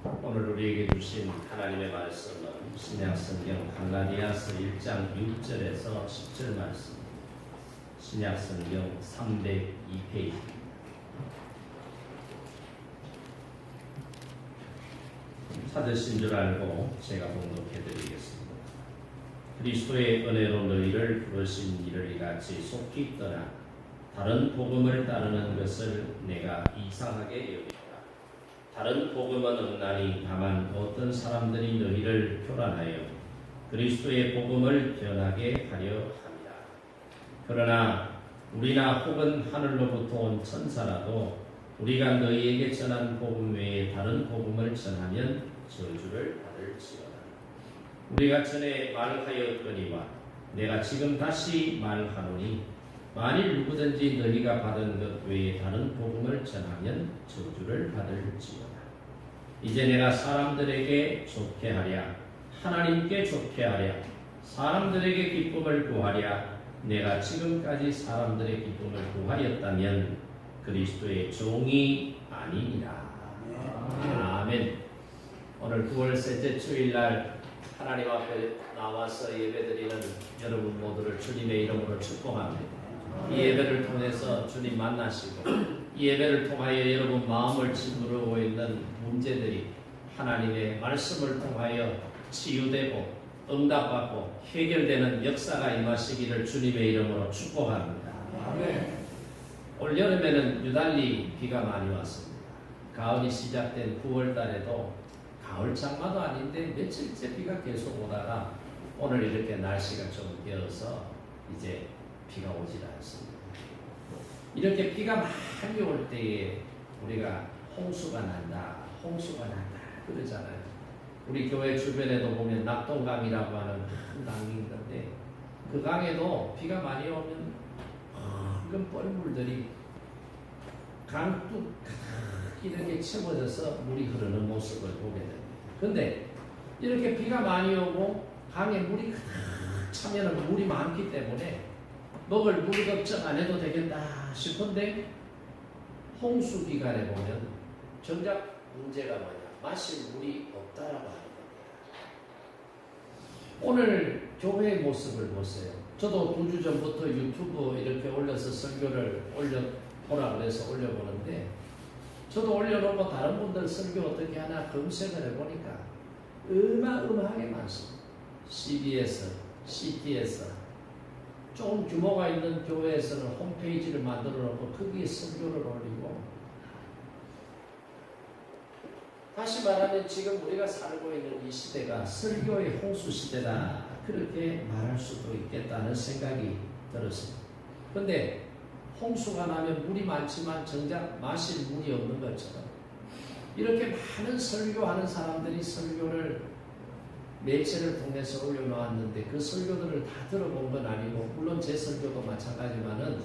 오늘 우리에게 주신 하나님의 말씀은 신약성경 갈라디아서 1장 6절에서 10절 말씀, 신약성경 302페이지. 찾으신 줄 알고 제가 봉독해드리겠습니다. 그리스도의 은혜로 너희를 부르신 이를 이같이 속히 떠나 다른 복음을 따르는 것을 내가 이상하게 여기노라. 다른 복음은 없나니 다만 어떤 사람들이 너희를 교란하여 그리스도의 복음을 변하게 하려 합니다. 그러나 우리나 혹은 하늘로부터 온 천사라도 우리가 너희에게 전한 복음 외에 다른 복음을 전하면 저주를 받을지어다. 우리가 전에 말하였거니와 내가 지금 다시 말하노니 만일 누구든지 너희가 받은 것 외에 다른 복음을 전하면 저주를 받을지어다. 이제 내가 사람들에게 좋게 하랴 하나님께 좋게 하랴 사람들에게 기쁨을 구하랴 내가 지금까지 사람들의 기쁨을 구하였다면 그리스도의 종이 아니니라. 아멘. 오늘 9월 셋째 주일날 하나님 앞에 나와서 예배드리는 여러분 모두를 주님의 이름으로 축복합니다. 이 예배를 통해서 주님 만나시고 이 예배를 통하여 여러분 마음을 짓누르고 있는 문제들이 하나님의 말씀을 통하여 치유되고 응답받고 해결되는 역사가 임하시기를 주님의 이름으로 축복합니다. 아멘. 올 여름에는 유달리 비가 많이 왔습니다. 가을이 시작된 9월 달에도 가을 장마도 아닌데 며칠째 비가 계속 오다가 오늘 이렇게 날씨가 좀 되어서 이제 비가 오질 않습니다. 이렇게 비가 많이 올 때에 우리가 홍수가 난다 그러잖아요. 우리 교회 주변에도 보면 낙동강이라고 하는 큰 강이 있는데 그 강에도 비가 많이 오면 이런 뻘물들이 강둑 이렇게 채워져서 물이 흐르는 모습을 보게 됩니다. 그런데 이렇게 비가 많이 오고 강에 물이 가득 차면 물이 많기 때문에 먹을 물 걱정 안 해도 되겠다 싶은데 홍수 기간에 보면 정작 문제가 뭐냐? 마실 물이 없다라고 하는 겁니다. 오늘 교회의 모습을 보세요. 저도 2주 전부터 유튜브 이렇게 올려서 설교를 올려보라 그래서 올려보는데 저도 올려놓고 다른 분들 설교 어떻게 하나 검색을 해보니까 어마어마하게 많습니다. CBS, CTS 좀 규모가 있는 교회에서는 홈페이지를 만들어 놓고 거기에 설교를 올리고 다시 말하면 지금 우리가 살고 있는 이 시대가 설교의 홍수 시대다 그렇게 말할 수도 있겠다는 생각이 들었습니다. 그런데 홍수가 나면 물이 많지만 정작 마실 물이 없는 것처럼 이렇게 많은 설교하는 사람들이 설교를 매체를 통해서 올려놓았는데 그 설교들을 다 들어본 건 아니고 물론 제 설교도 마찬가지만은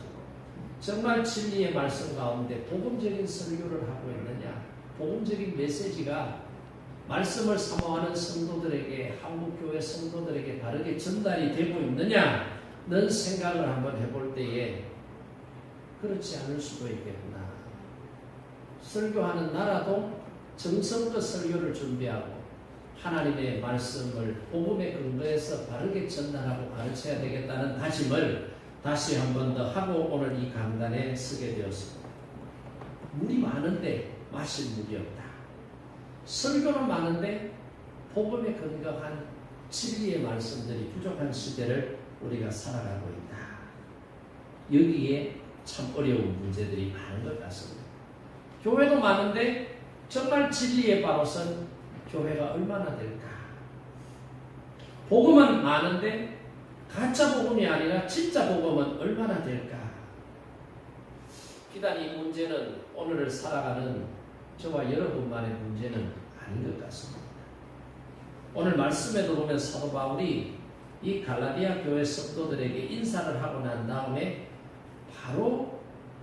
정말 진리의 말씀 가운데 복음적인 설교를 하고 있느냐 복음적인 메시지가 말씀을 사모하는 성도들에게 한국교회 성도들에게 바르게 전달이 되고 있느냐는 생각을 한번 해볼 때에 그렇지 않을 수도 있겠구나. 설교하는 나라도 정성껏 설교를 준비하고 하나님의 말씀을 복음에 근거해서 바르게 전달하고 가르쳐야 되겠다는 다짐을 다시 한 번 더 하고 오늘 이 강단에 서게 되었습니다. 물이 많은데 마실 물이 없다. 설교는 많은데 복음에 근거한 진리의 말씀들이 부족한 시대를 우리가 살아가고 있다. 여기에 참 어려운 문제들이 많은 것 같습니다. 교회도 많은데 정말 진리의 바로선 교회가 얼마나 될까? 복음은 많은데 가짜 복음이 아니라 진짜 복음은 얼마나 될까? 비단 이 문제는 오늘을 살아가는 저와 여러분만의 문제는 아닌 것 같습니다. 오늘 말씀에도 보면 사도 바울이 이 갈라디아 교회 성도들에게 인사를 하고 난 다음에 바로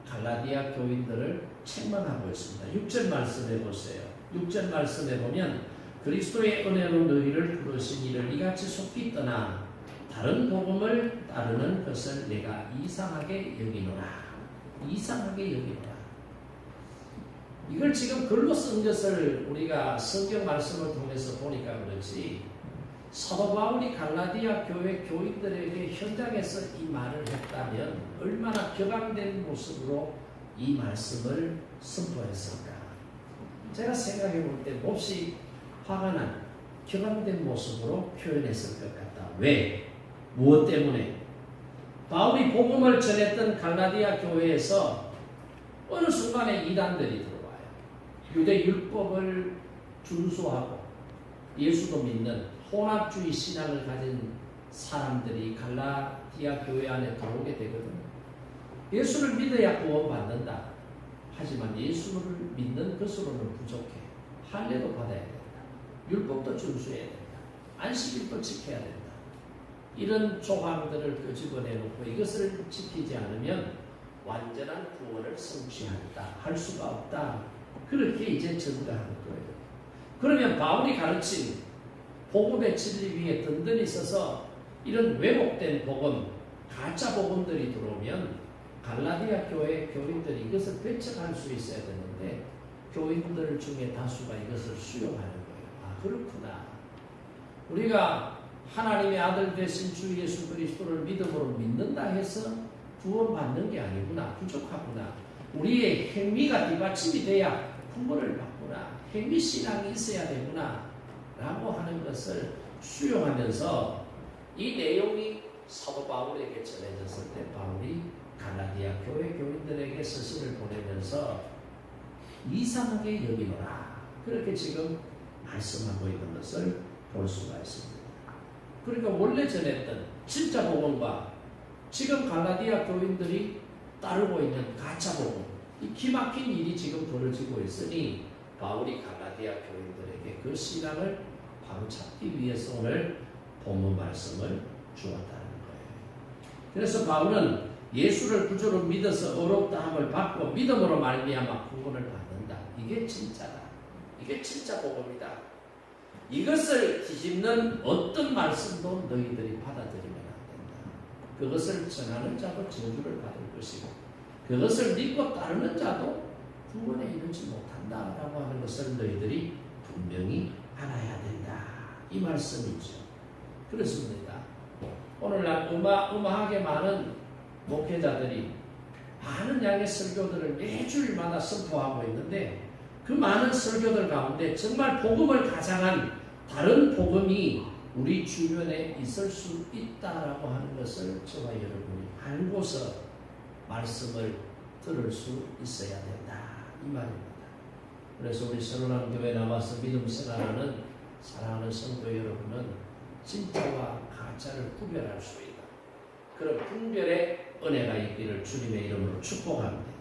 갈라디아 교인들을 책망하고 있습니다. 6절 말씀해 보세요. 6절 말씀에 보면 그리스도의 은혜로 너희를 부르신 이를 이같이 속히 떠나 다른 복음을 따르는 것을 내가 이상하게 여기노라. 이상하게 여기노라. 이걸 지금 글로 쓴 것을 우리가 성경 말씀을 통해서 보니까 그렇지, 사도 바울이 갈라디아 교회 교인들에게 현장에서 이 말을 했다면 얼마나 격앙된 모습으로 이 말씀을 선포했을까. 제가 생각해 볼 때 몹시 화가 난 격앙된 모습으로 표현했을 것 같다. 왜? 무엇 때문에? 바울이 복음을 전했던 갈라디아 교회에서 어느 순간에 이단들이 들어와요. 유대 율법을 준수하고 예수도 믿는 혼합주의 신앙을 가진 사람들이 갈라디아 교회 안에 들어오게 되거든요. 예수를 믿어야 구원받는다. 하지만 예수를 믿는 것으로는 부족해. 할례도 받아야 된다. 율법도 준수해야 된다. 안식일도 지켜야 된다. 이런 조항들을 끄집어내놓고 이것을 지키지 않으면 완전한 구원을 성취한다. 할 수가 없다. 그렇게 이제 증거하는 거예요. 그러면 바울이 가르친 복음의 진리 위에 든든히 서서 이런 왜곡된 복음, 가짜 복음들이 들어오면 갈라디아 교회 교인들이 이것을 배척할 수 있어야 되는데 교인들 중에 다수가 이것을 수용하는 거예요. 아, 그렇구나. 우리가 하나님의 아들 되신 주 예수 그리스도를 믿음으로 믿는다 해서 구원받는 게 아니구나. 부족하구나. 우리의 행위가 뒷받침이 돼야 구원을 받구나. 행위신앙이 있어야 되구나. 라고 하는 것을 수용하면서 이 내용이 사도 바울에게 전해졌을 때 바울이 갈라디아 교회 교인들에게 서신을 보내면서 이상하게 여기노라. 그렇게 지금 말씀하고 있는 것을 볼 수가 있습니다. 그러니까 원래 전했던 진짜 복음과 지금 갈라디아 교인들이 따르고 있는 가짜 복음, 이 기막힌 일이 지금 벌어지고 있으니 바울이 갈라디아 교인들에게 그 신앙을 바로잡기 위해서 오늘 본문 말씀을 주었다는 거예요. 그래서 바울은 예수를 구주로 믿어서 의롭다함을 받고 믿음으로 말미암아 구원을 받는다. 이게 진짜다. 이게 진짜 복음이다. 이것을 뒤집는 어떤 말씀도 너희들이 받아들이면 안 된다. 그것을 전하는 자도 저주를 받을 것이고 그것을 믿고 따르는 자도 구원에 이르지 못한다라고 하는 것을 너희들이 분명히 알아야 된다. 이 말씀이죠. 그렇습니다. 오늘날 어마어마하게 많은 목회자들이 많은 양의 설교들을 매주일마다 선포하고 있는데 그 많은 설교들 가운데 정말 복음을 가장한 다른 복음이 우리 주변에 있을 수 있다라고 하는 것을 저와 여러분이 알고서 말씀을 들을 수 있어야 된다. 이 말입니다. 그래서 우리 선언한 교회 나와서 믿음 생활하는 사랑하는 성도 여러분은 진짜와 가짜를 구별할 수 있다. 그런 분별의 은혜가 있기를 주님의 이름으로 축복합니다.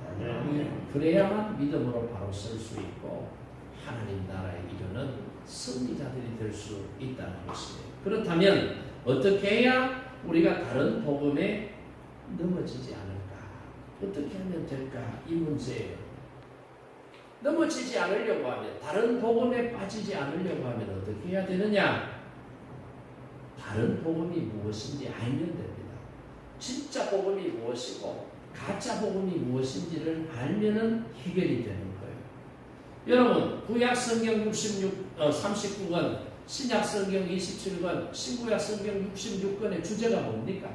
그래야만 믿음으로 바로 설 수 있고 하나님 나라에 이르는 승리자들이 될 수 있다는 것이에요. 그렇다면 어떻게 해야 우리가 다른 복음에 넘어지지 않을까? 어떻게 하면 될까? 이 문제예요. 넘어지지 않으려고 하면, 다른 복음에 빠지지 않으려고 하면 어떻게 해야 되느냐? 다른 복음이 무엇인지 알면 됩니다. 진짜 복음이 무엇이고 가짜 복음이 무엇인지를 알면은 해결이 되는 거예요. 여러분, 구약 성경 39권, 신약 성경 27권, 신구약 성경 66권의 주제가 뭡니까?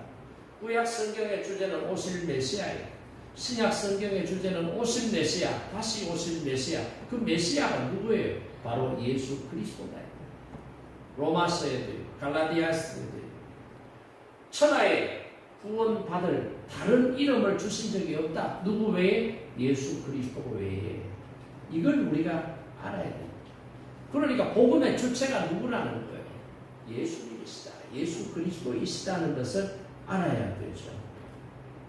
구약 성경의 주제는 오실 메시아예요. 신약 성경의 주제는 오실 메시아, 다시 오실 메시아. 그 메시아가 누구예요? 바로 예수 그리스도다. 로마서에도요, 갈라디아서에도요. 천하에 구원받을 다른 이름을 주신 적이 없다. 누구 외에? 예수 그리스도 외에. 이걸 우리가 알아야 돼요. 그러니까 복음의 주체가 누구라는 거예요? 예수님이시다. 예수 그리스도이시다는 것을 알아야 되죠.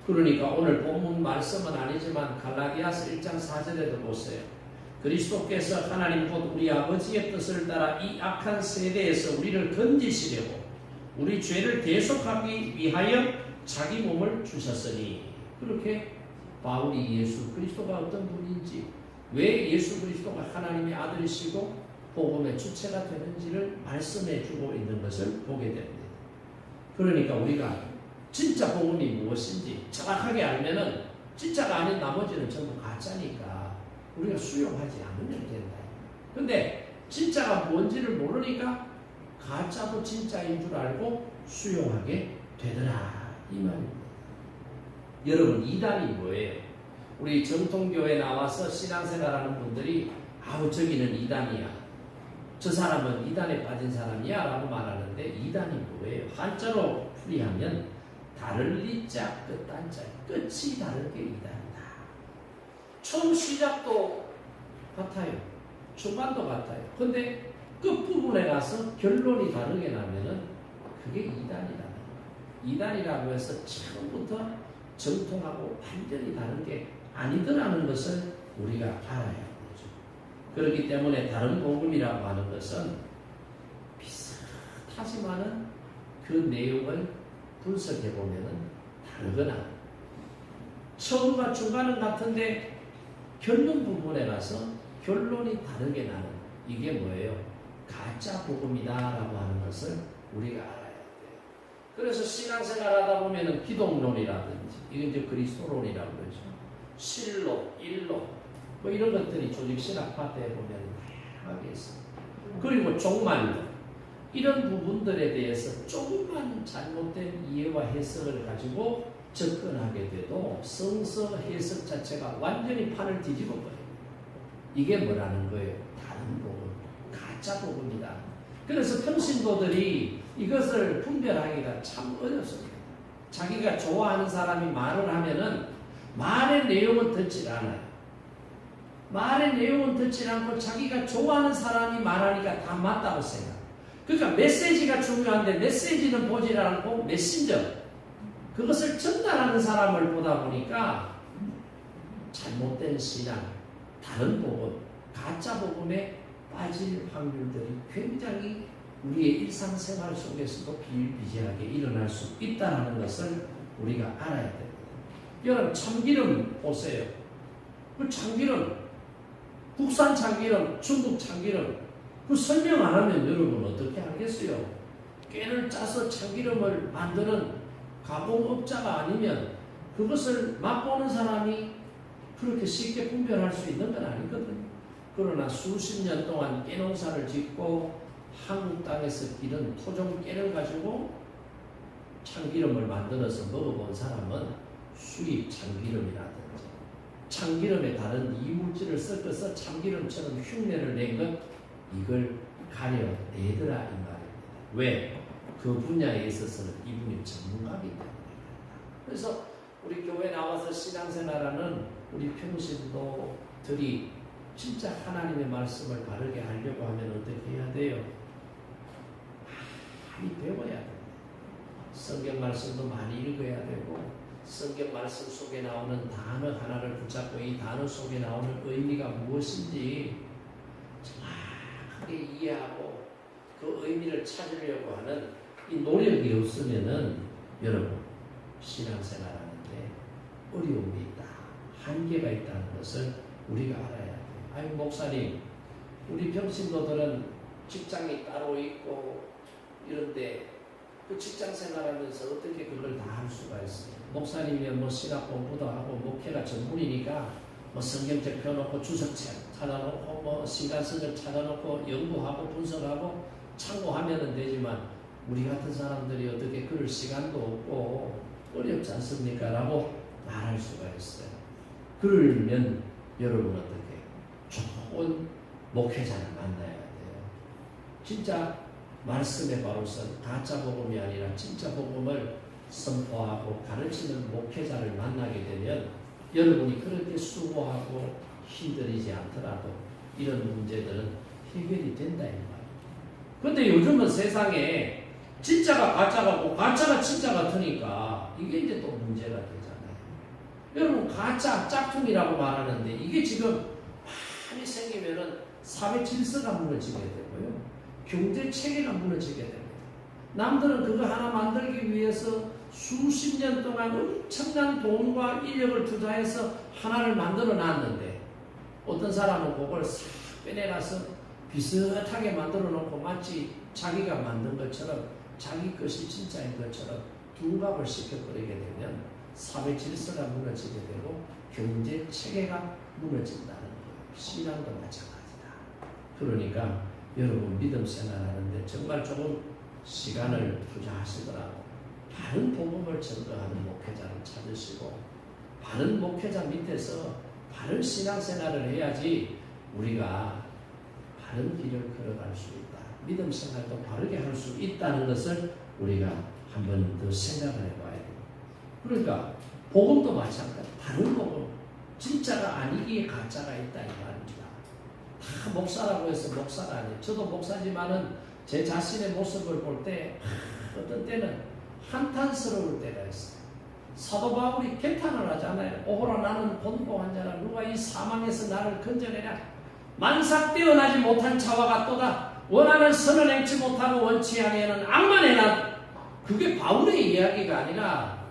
그러니까 오늘 본문 말씀은 아니지만 갈라디아서 1장 4절에도 보세요. 그리스도께서 하나님 곧 우리 아버지의 뜻을 따라 이 악한 세대에서 우리를 건지시려고 우리 죄를 대속하기 위하여 자기 몸을 주셨으니. 그렇게 바울이 예수 그리스도가 어떤 분인지, 왜 예수 그리스도가 하나님의 아들이시고 복음의 주체가 되는지를 말씀해 주고 있는 것을 보게 됩니다. 그러니까 우리가 진짜 복음이 무엇인지 정확하게 알면은 진짜가 아닌 나머지는 전부 가짜니까 우리가 수용하지 않으면 된다. 근데 진짜가 뭔지를 모르니까 가짜도 진짜인 줄 알고 수용하게 되더라 이 말입니다. 여러분, 이단이 뭐예요? 우리 정통교회 나와서 신앙생활하는 분들이 아우 저기는 이단이야, 저 사람은 이단에 빠진 사람이야 라고 말하는데, 이단이 뭐예요? 한자로 풀이하면 다를 리자 끝단자, 끝이 다르게 이단이다. 처음 시작도 같아요, 중간도 같아요. 근데 끝부분에 가서 결론이 다르게 나면은 그게 이단이다. 이단이라고 해서 처음부터 정통하고 완전히 다른 게 아니더라는 것을 우리가 알아야 되죠. 그렇기 때문에 다른 복음이라고 하는 것은 비슷하지만은 그 내용을 분석해 보면은 다르거나 처음과 중간은 같은데 결론 부분에 가서 결론이 다르게 나는, 이게 뭐예요? 가짜 복음이다라고 하는 것을 우리가 알아야 돼요. 그래서 신앙생활 하다 보면은 기독론이라든지, 이건 이제 그리스도론이라고 그러죠. 실론, 일론, 뭐 이런 것들이 조직신학 파트에 보면 다양하게 있습니다. 그리고 종말론, 이런 부분들에 대해서 조금만 잘못된 이해와 해석을 가지고 접근하게 돼도 성서 해석 자체가 완전히 판을 뒤집어 버려요. 이게 뭐라는 거예요? 다른 복음, 가짜 복음이다. 그래서 평신도들이 이것을 분별하기가 참 어렵습니다. 자기가 좋아하는 사람이 말을 하면은 말의 내용은 듣질 않아요. 말의 내용은 듣질 않고 자기가 좋아하는 사람이 말하니까 다 맞다고 생각해요. 그러니까 메시지가 중요한데 메시지는 보질 않고 메신저, 그것을 전달하는 사람을 보다 보니까 잘못된 신앙, 다른 복음, 가짜 복음에 빠질 확률들이 굉장히 우리의 일상생활 속에서도 비일비재하게 일어날 수 있다는 것을 우리가 알아야 됩니다. 여러분, 참기름 보세요. 그 참기름, 국산 참기름, 중국 참기름, 그 설명 안 하면 여러분 어떻게 알겠어요? 깨를 짜서 참기름을 만드는 가공업자가 아니면 그것을 맛보는 사람이 그렇게 쉽게 분별할 수 있는 건 아니거든요. 그러나 수십 년 동안 깨농사를 짓고 한국 땅에서 기른 토종 깨를 가지고 참기름을 만들어서 먹어본 사람은 수입 참기름이라든지 참기름에 다른 이물질을 섞어서 참기름처럼 흉내를 낸 것, 이걸 가려내더라 이 말입니다. 왜? 그 분야에 있어서는 이분이 전문가이기 때문에. 그래서 우리 교회 나와서 신앙생활하는 우리 평신도들이 진짜 하나님의 말씀을 바르게 하려고 하면 어떻게 해야 돼요? 많이 배워야 됩니다. 성경 말씀도 많이 읽어야 되고, 성경 말씀 속에 나오는 단어 하나를 붙잡고 이 단어 속에 나오는 의미가 무엇인지 정확하게 이해하고 그 의미를 찾으려고 하는 이 노력이 없으면은 여러분 신앙생활하는데 어려움이 있다, 한계가 있다는 것을 우리가 알아야 돼요. 아니 목사님, 우리 평신도들은 직장이 따로 있고 이런데 그 직장 생활하면서 어떻게 그걸 다 할 수가 있어요? 목사님이면 뭐 신학 공부도 하고 목회가 전문이니까 뭐 성경책 펴놓고 주석책 찾아놓고 뭐 신간서적 찾아놓고 연구하고 분석하고 참고하면 되지만 우리 같은 사람들이 어떻게 그럴 시간도 없고 어렵지 않습니까? 라고 말할 수가 있어요. 그러면 여러분 어떻게 좋은 목회자를 만나야 돼요. 진짜 말씀의 바로선 가짜 복음이 아니라 진짜 복음을 선포하고 가르치는 목회자를 만나게 되면 여러분이 그렇게 수고하고 힘들이지 않더라도 이런 문제들은 해결이 된다 이 말이에요. 그런데 요즘은 세상에 진짜가 가짜 같고 가짜가 진짜 같으니까 이게 이제 또 문제가 되잖아요. 여러분 가짜 짝퉁이라고 말하는데 이게 지금 많이 생기면은 사회 질서가 무너지게 되고요. 경제 체계가 무너지게 됩니다. 남들은 그거 하나 만들기 위해서 수십 년 동안 엄청난 돈과 인력을 투자해서 하나를 만들어 놨는데 어떤 사람은 그걸 싹 빼내가서 비슷하게 만들어 놓고 마치 자기가 만든 것처럼 자기 것이 진짜인 것처럼 둔갑을 시켜버리게 되면 사회 질서가 무너지게 되고 경제 체계가 무너진다는 거예요. 신앙도 마찬가지다. 그러니까 여러분 믿음 생활하는데 정말 조금 시간을 투자하시더라도 바른 복음을 전도하는 목회자를 찾으시고 바른 목회자 밑에서 바른 신앙생활을 해야지 우리가 바른 길을 걸어갈 수 있다. 믿음 생활도 바르게 할 수 있다는 것을 우리가 한 번 더 생각을 해봐야 돼요. 그러니까 복음도 마찬가지. 바른 복음, 진짜가 아니기에 가짜가 있다 이 말입니다. 다 목사라고 해서 목사가 아니에요. 저도 목사지만은 제 자신의 모습을 볼 때 어떤 때는 한탄스러울 때가 있어요. 사도 바울이 개탄을 하잖아요. 오호라 나는 곤고한 자라 누가 이 사망에서 나를 건져내랴. 만삭 떼어나지 못한 자와 같도다. 원하는 선을 행치 못하고 원치 아니하는 악만 행하다. 그게 바울의 이야기가 아니라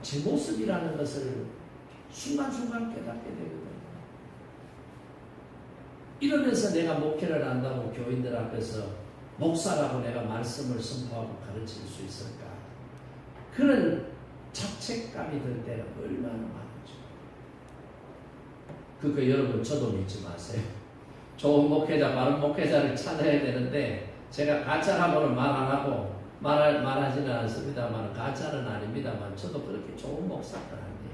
제 모습이라는 것을 순간순간 깨닫게 되거든요. 이러면서 내가 목회를 한다고 교인들 앞에서 목사라고 내가 말씀을 선포하고 가르칠 수 있을까? 그런 자책감이 들 때는 얼마나 많은지. 그거 여러분 저도 믿지 마세요. 좋은 목회자, 바른 목회자를 찾아야 되는데 제가 가짜라고는 말 안 하고 말하지는 않습니다만 가짜는 아닙니다만 저도 그렇게 좋은 목사는 아니에요.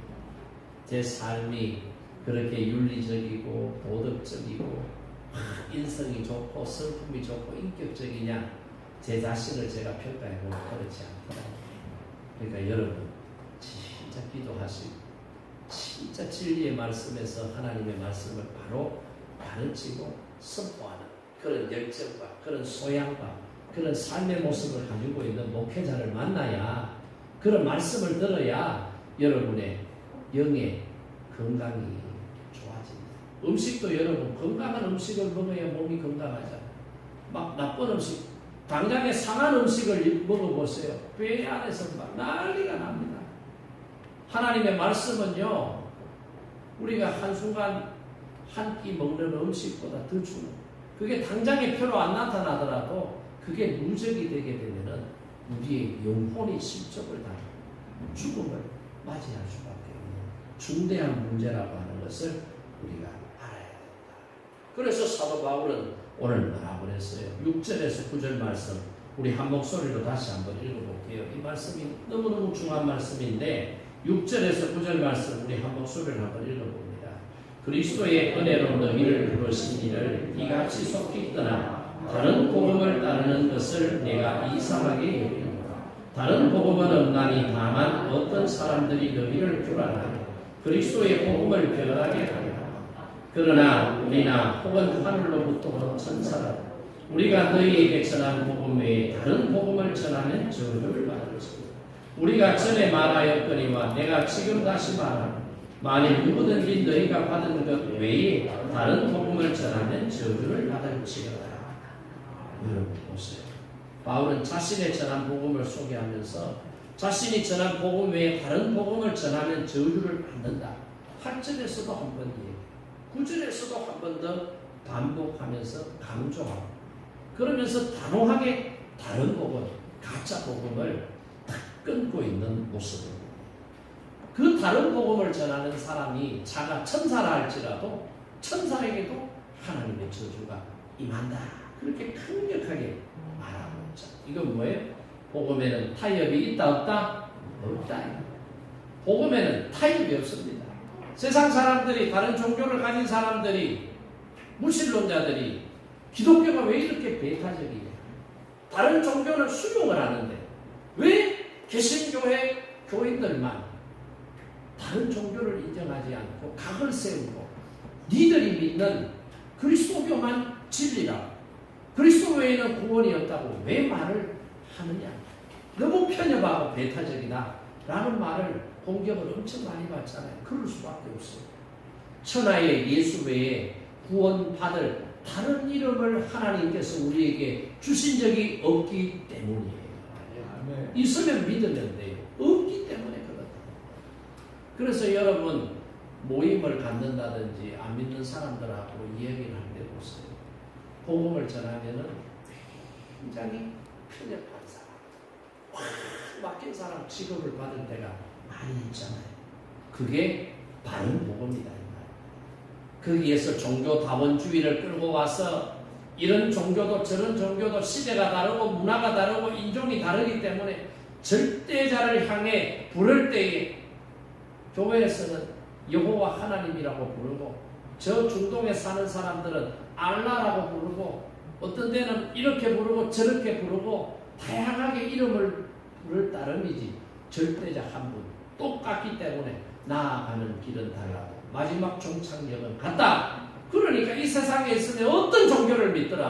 제 삶이 그렇게 윤리적이고 도덕적이고 인성이 좋고 성품이 좋고 인격적이냐 제 자신을 제가 평가해보면 그렇지 않더라고요. 그러니까 여러분 진짜 기도하시고 진짜 진리의 말씀에서 하나님의 말씀을 바로 가르치고 선포하는 그런 열정과 그런 소양과 그런 삶의 모습을 가지고 있는 목회자를 만나야 그런 말씀을 들어야 여러분의 영의 건강이 좋아집니다. 음식도 여러분 건강한 음식을 먹어야 몸이 건강하잖아요. 막 나쁜 음식 당장에 상한 음식을 먹어보세요. 배 안에서 막 난리가 납니다. 하나님의 말씀은요 우리가 한순간 한 끼 먹는 음식보다 더 주는 그게 당장에 표로 안 나타나더라도 그게 누적이 되게 되면은 우리의 영혼이 실족을 당하고 죽음을 맞이할 수밖에 없는 중대한 문제라고 하는 것을 우리가 알아야 된다. 그래서 사도 바울은 오늘 뭐라고 그랬어요? 6절에서 9절 말씀 우리 한 목소리로 다시 한번 읽어볼게요. 이 말씀이 너무너무 중요한 말씀인데 6절에서 9절 말씀 우리 한 목소리를 한번 읽어봅니다. 그리스도의 은혜로 너희를 부르신 이를 이같이 속히 떠나 다른 복음을 따르는 것을 내가 이상하게 여깁니다. 다른 복음은 없나니 다만 어떤 사람들이 너희를 교란하며 그리스도의 복음을 변하게 하리라. 그러나 우리나 혹은 하늘로부터 온 천사라 우리가 너희에게 전한 복음 외에 다른 복음을 전하면 저주를 받을 것입니다. 우리가 전에 말하였거니와 내가 지금 다시 말하노니 만일 누구든지 너희가 받은 것 외에 다른 복음을 전하면 저주를 받을지어다. 여러분 보세요. 바울은 자신의 전한 복음을 소개하면서 자신이 전한 복음 외에 다른 복음을 전하면 저주를 받는다. 8절에서도 한 번 얘기, 9절에서도 한 번 더 반복하면서 강조하고 그러면서 단호하게 다른 복음, 가짜 복음을 딱 끊고 있는 모습입니다. 그 다른 복음을 전하는 사람이 자가 천사라 할지라도 천사에게도 하나님의 저주가 임한다. 그렇게 강력하게 말하고 있죠. 이건 뭐예요? 복음에는 타협이 있다 없다? 없다. 복음에는 타협이 없습니다. 세상 사람들이 다른 종교를 가진 사람들이 무신론자들이 기독교가 왜 이렇게 배타적이냐? 다른 종교는 수용을 하는데 왜 개신교회 교인들만 다른 종교를 인정하지 않고 각을 세우고 니들이 믿는 그리스도교만 진리라 그리스도 외에는 구원이 없다고 왜 말을 하느냐? 너무 편협하고 배타적이다 라는 말을 공격을 엄청 많이 받잖아요. 그럴 수밖에 없어요. 천하의 예수 외에 구원받을 다른 이름을 하나님께서 우리에게 주신 적이 없기 때문이에요. 있으면 믿으면 돼요. 없기 때문에 그렇다. 그래서 여러분 모임을 갖는다든지 안 믿는 사람들하고 이야기를 할 때 보세요. 복음을 전하면은 굉장히 편협한 사람, 확 막힌 사람 취급을 받을 때가 많이 있잖아요. 그게 바른 복음이다 이 말입니다. 거기에서 종교 다원주의를 끌고 와서 이런 종교도 저런 종교도 시대가 다르고 문화가 다르고 인종이 다르기 때문에 절대자를 향해 부를 때에 교회에서는 여호와 하나님이라고 부르고 저 중동에 사는 사람들은 알라라고 부르고 어떤 데는 이렇게 부르고 저렇게 부르고 다양하게 이름을 부를 따름이지 절대자 한 분 똑같기 때문에 나아가는 길은 달라도 마지막 종착역은 같다. 그러니까 이 세상에 있으면 어떤 종교를 믿더라